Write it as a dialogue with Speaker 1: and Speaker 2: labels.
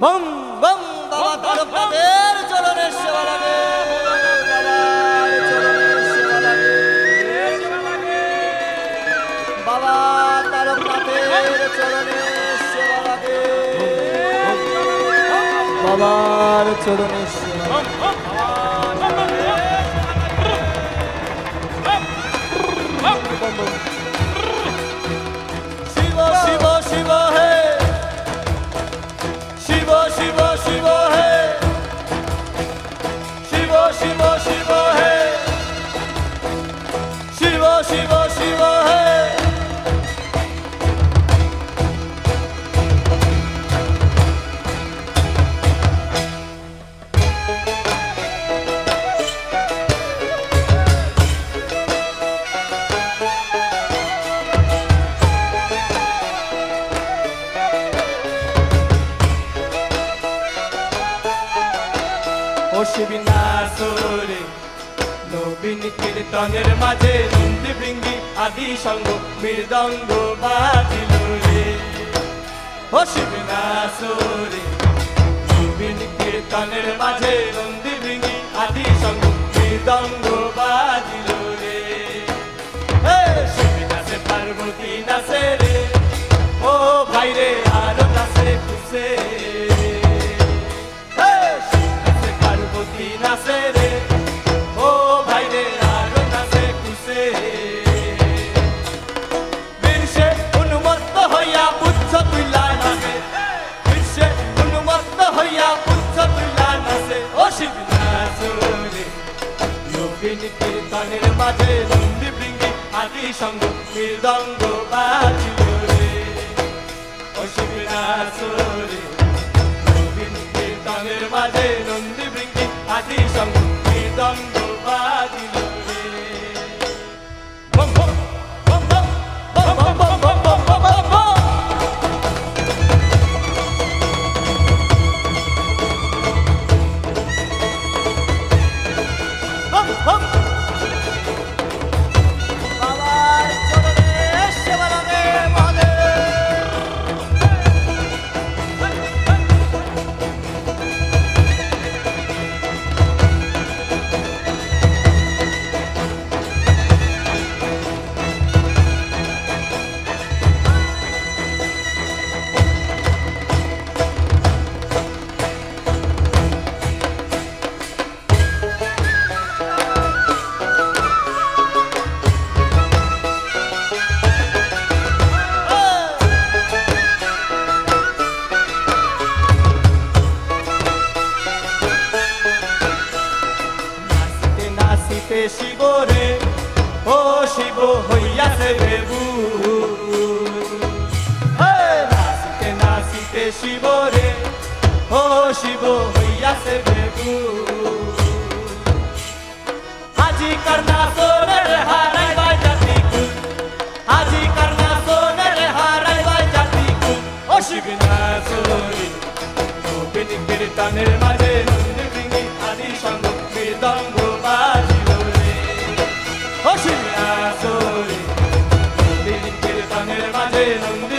Speaker 1: Bomb bomb বাবা তারকাদের চরণের সেবা লাগে, বাবার চরণের সেবা লাগে, বাবা তারকাদের চরণের সেবা লাগে, বাবার চরণের সেবা শিব শিব শিব হে শিব শিব শিব হে শিব শিব শিব হে শিব শিব শিব হে ও শিবিনাসরে নবীন কীর্তনের মাঝে নন্দী ভৃঙ্গি আদি সঙ্গ মৃদঙ্গ বাজিল রে। ও শিবিনাসরে নবীন কীর্তনের মাঝে নন্দী ভৃঙ্গি আদি সঙ্গ মৃদঙ্গ বাজিল রে। হে শিবি নাচে পার্বতী নাচে রে, ও ভাই রে আরো নাচে খুশে নাচে রে, ও ভাই রে আরো নাচে খুশে বীরসে উন্মত্ত হইয়া উচ্চ তুইলা নাচে, বীরসে উন্মত্ত হইয়া উচ্চ তুইলা নাচে। ও শিব নাচরে নবীন কীর্তনের মাঝে নন্দী ভৃঙ্গি আদি সঙ্গ মৃদঙ্গ বাজিল রে। ও শিব নাচরে নবীন কীর্তনের মাঝে নন্দী ভৃঙ্গি আদি সঙ্গ মৃদঙ্গ বাজিল রে। বম বম বম বম বম বম বম বম বম বম বম বম বাবার চরণে সেবা লাগে মহাদেব। শিব রে, ও শিব হইয়াছে বেবু, নাচিতে নাচিতে শিব রে, ও শিব হইয়াছে বেবু। আজিকার নাচনের হারাই বাই জাতি কুল, আজিকার নাচনের হারাই বাই জাতি কুল। ও শিব নাচরে নবীন কীর্তনের মাঝে নন্দী ভৃঙ্গি আদি সঙ্গ মৃদঙ্গ বাজিল রে। ও শিব নাচরে নবীন কীর্তনের মাঝে নন্দী